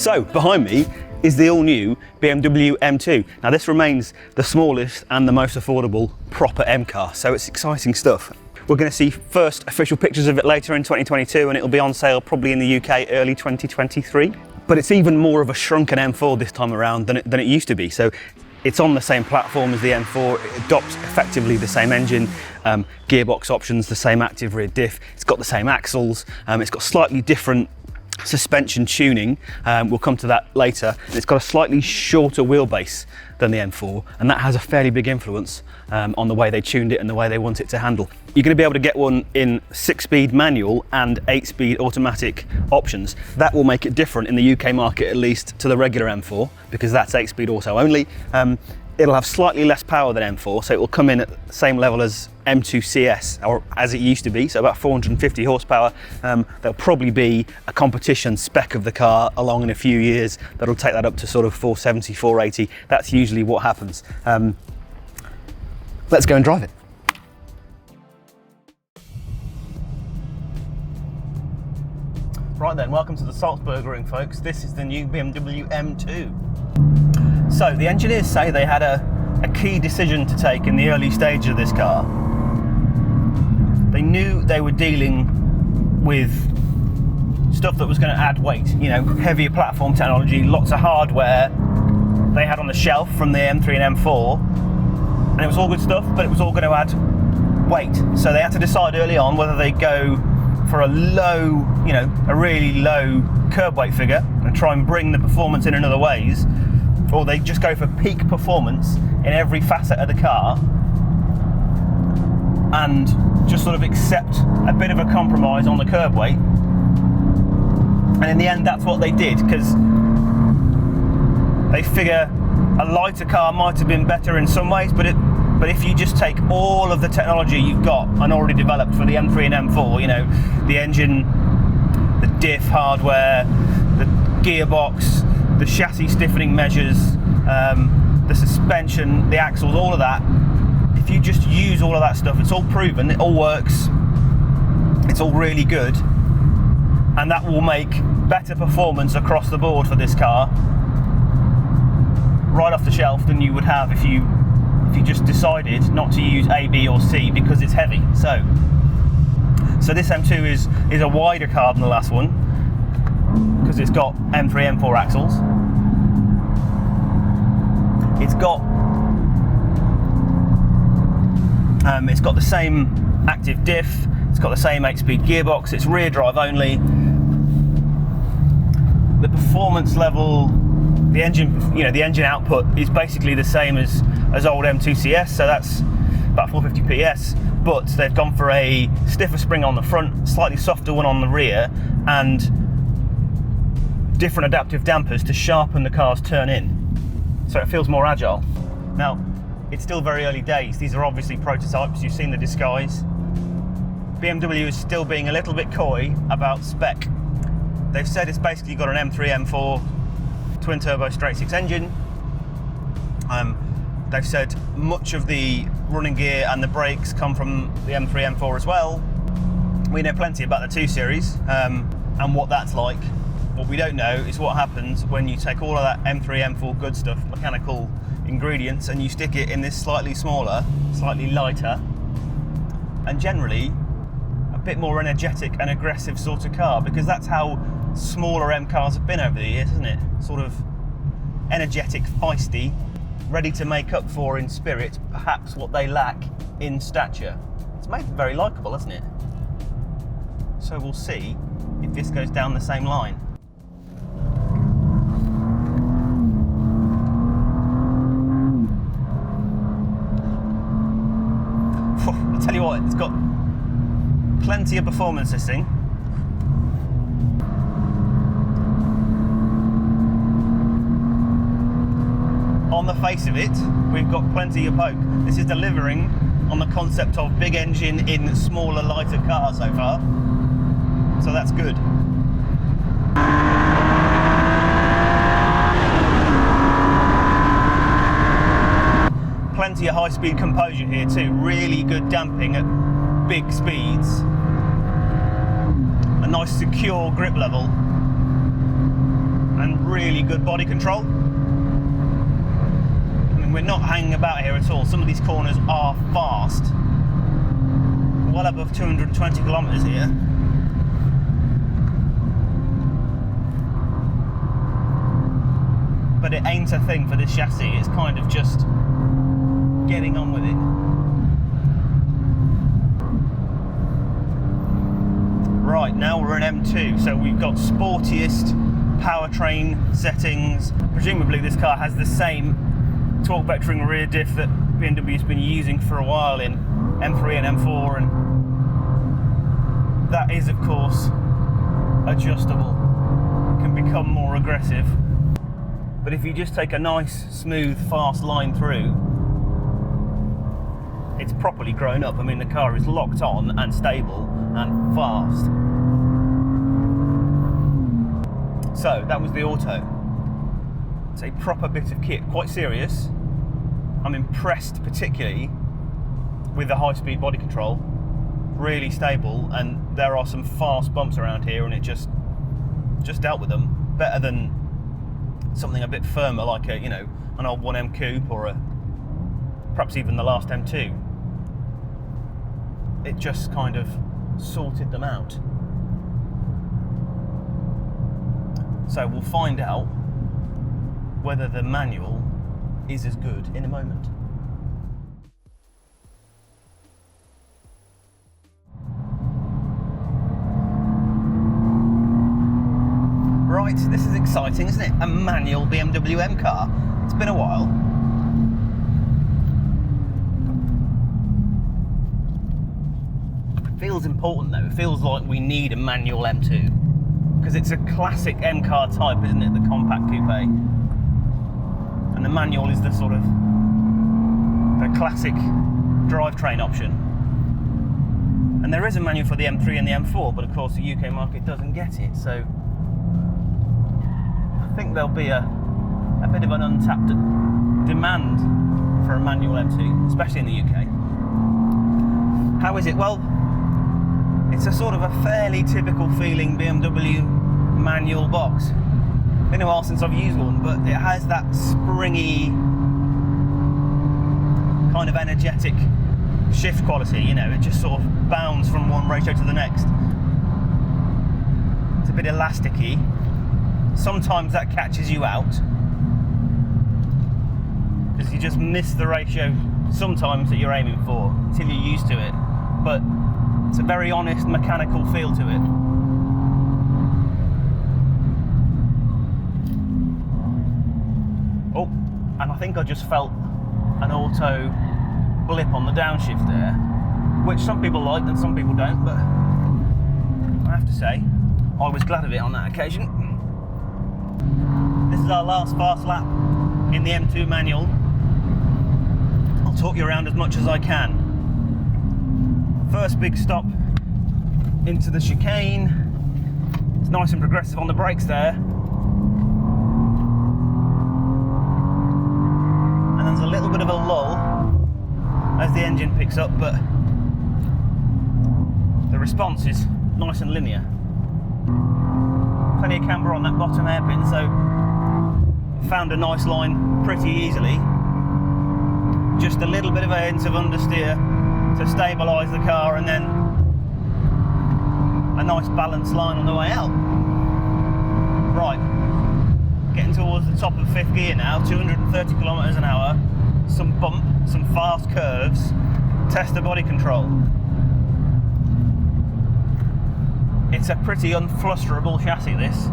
So behind me is the all-new BMW M2. Now this remains the smallest and the most affordable proper M car, so it's exciting stuff. We're going to see first official pictures of it later in 2022, and it'll be on sale probably in the UK early 2023. But it's even more of a shrunken M4 this time around than it used to be. So it's on the same platform as the M4, it adopts effectively the same engine, gearbox options, the same active rear diff, it's got the same axles, it's got slightly different suspension tuning, we'll come to that later. It's got a slightly shorter wheelbase than the M4, and that has a fairly big influence on the way they tuned it and the way they want it to handle. You're going to be able to get one in 6-speed manual and 8-speed automatic options. That will make it different in the UK market, at least, to the regular M4, because that's 8-speed auto only. It'll have slightly less power than M4, so it will come in at the same level as M2 CS, or as it used to be, so about 450 horsepower. There'll probably be a competition spec of the car along in a few years that'll take that up to sort of 470, 480. That's usually what happens. Let's go and drive it. Right then, welcome to the Salzburgering, folks. This is the new BMW M2. So the engineers say they had a key decision to take in the early stage of this car. They knew they were dealing with stuff that was going to add weight, you know, heavier platform technology, lots of hardware they had on the shelf from the M3 and M4, and it was all good stuff, but it was all going to add weight. So they had to decide early on whether they go for a low, you know, a really low curb weight figure and try and bring the performance in other ways, or they just go for peak performance in every facet of the car and just sort of accept a bit of a compromise on the curb weight. And in the end, that's what they did, because they figure a lighter car might have been better in some ways, but if you just take all of the technology you've got and already developed for the M3 and M4, you know, the engine, the diff hardware, the gearbox, the chassis stiffening measures, the suspension, the axles, all of that, if you just use all of that stuff, it's all proven, it all works, it's all really good, and that will make better performance across the board for this car right off the shelf than you would have if you just decided not to use A, B or C because it's heavy. So this M2 is a wider car than the last one because it's got M3, M4 axles. It's got the same active diff, it's got the same 8-speed gearbox, it's rear drive only. The performance level, the engine, you know, the engine output is basically the same as old M2 CS, so that's about 450 PS, but they've gone for a stiffer spring on the front, slightly softer one on the rear, and different adaptive dampers to sharpen the car's turn in, so it feels more agile. Now, it's still very early days. These are obviously prototypes. You've seen the disguise. BMW is still being a little bit coy about spec. They've said it's basically got an M3, M4 twin turbo straight 6 engine. They've said much of the running gear and the brakes come from the M3, M4 as well. We know plenty about the 2 Series and what that's like. What we don't know is what happens when you take all of that M3, M4 good stuff, mechanical ingredients, and you stick it in this slightly smaller, slightly lighter, and generally a bit more energetic and aggressive sort of car, because that's how smaller M cars have been over the years, isn't it? Sort of energetic, feisty, ready to make up for in spirit perhaps what they lack in stature. It's made very likeable, hasn't it? So we'll see if this goes down the same line. I'll tell you what, it's got plenty of performance, this thing. On the face of it, we've got plenty of poke. This is delivering on the concept of big engine in smaller, lighter car so far. So that's good. Plenty of high-speed composure here too. Really good damping at big speeds. A nice secure grip level. and really good body control. I mean, we're not hanging about here at all. Some of these corners are fast. Well above 220 kilometers here. But it ain't a thing for this chassis. It's kind of just getting on with it. Right, now we're in M2, so we've got sportiest powertrain settings. Presumably this car has the same torque vectoring rear diff that BMW's been using for a while in M3 and M4, and that is of course adjustable. It can become more aggressive. But if you just take a nice, smooth, fast line through, it's properly grown up. I mean, the car is locked on and stable and fast. So, that was the Auto. It's a proper bit of kit, quite serious. I'm impressed particularly with the high-speed body control. Really stable, and there are some fast bumps around here, and it just dealt with them better than something a bit firmer like a, you know, an old 1M Coupe or perhaps even the last M2. It just kind of sorted them out. So we'll find out whether the manual is as good in a moment. Right, this is exciting, isn't it? A manual BMW M car. It's been a while. It feels important though. It feels like we need a manual M2 because it's a classic M car type, isn't it? The compact coupe. And the manual is the sort of the classic drivetrain option. And there is a manual for the M3 and the M4, but of course the UK market doesn't get it, so I think there'll be a bit of an untapped demand for a manual M2, especially in the UK. How is it? Well, it's a sort of a fairly typical feeling BMW manual box. Been a while since I've used one, but it has that springy, kind of energetic shift quality, you know, it just sort of bounds from one ratio to the next. It's a bit elasticy. Sometimes that catches you out because you just miss the ratio sometimes that you're aiming for until you're used to it, but it's a very honest mechanical feel to it. Oh, and I think I just felt an auto blip on the downshift there, which some people like and some people don't, but I have to say I was glad of it on that occasion. This is our last fast lap in the M2 manual. I'll talk you around as much as I can. First big stop into the chicane. It's nice and progressive on the brakes there. And there's a little bit of a lull as the engine picks up, but the response is nice and linear. Plenty of camber on that bottom hairpin, so found a nice line pretty easily. Just a little bit of a hint of understeer to stabilise the car, and then a nice balanced line on the way out. Right, getting towards the top of fifth gear now, 230 kilometers an hour, some bump, some fast curves, test the body control. It's a pretty unflusterable chassis, this.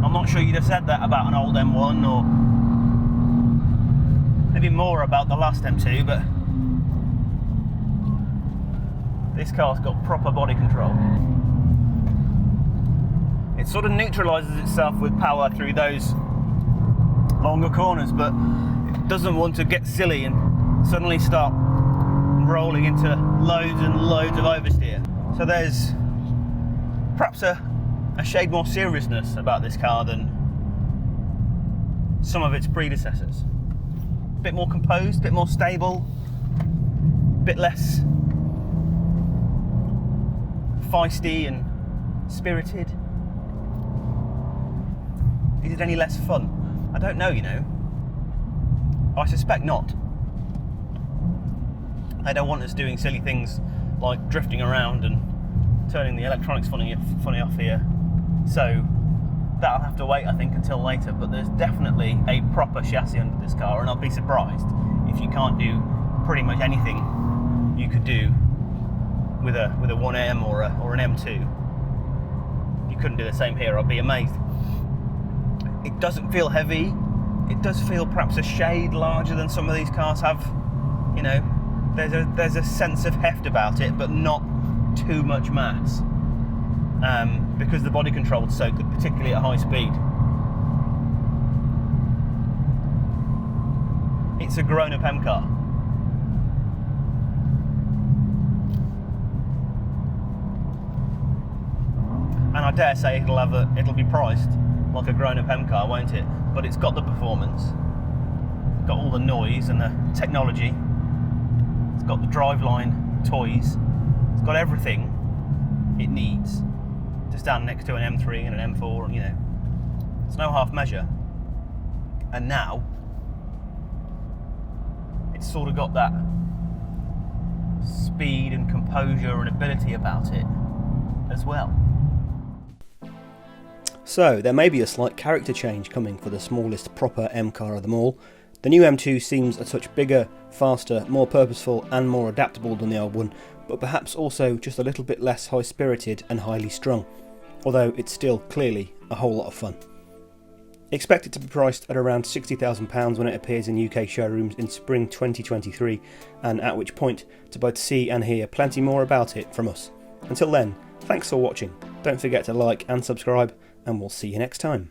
I'm not sure you'd have said that about an old M1, or maybe more about the last M2, but this car's got proper body control. It sort of neutralises itself with power through those longer corners, but it doesn't want to get silly and suddenly start rolling into loads and loads of oversteer. So there's perhaps a shade more seriousness about this car than some of its predecessors. A bit more composed, a bit more stable, a bit less feisty and spirited. Is it any less fun? I don't know, you know. I suspect not. They don't want us doing silly things like drifting around and turning the electronics funny off here. So that'll have to wait, I think, until later. But there's definitely a proper chassis under this car, and I'll be surprised if you can't do pretty much anything you could do with a 1M or an M2. You couldn't do the same here. I'd be amazed. It doesn't feel heavy. It does feel perhaps a shade larger than some of these cars have. You know, there's a sense of heft about it, but not too much mass. Because the body control is so good, particularly at high speed. It's a grown-up M car. And I dare say it'll be priced like a grown-up M car, won't it? But it's got the performance, it's got all the noise and the technology, it's got the driveline toys, it's got everything it needs to stand next to an M3 and an M4, and you know, it's no half measure. And now it's sort of got that speed and composure and ability about it as well. So there may be a slight character change coming for the smallest proper M car of them all. The new M2 seems a touch bigger, faster, more purposeful and more adaptable than the old one, but perhaps also just a little bit less high-spirited and highly strung, although it's still clearly a whole lot of fun. Expect it to be priced at around £60,000 when it appears in UK showrooms in spring 2023, and at which point to both see and hear plenty more about it from us. Until then, thanks for watching. Don't forget to like and subscribe, and we'll see you next time.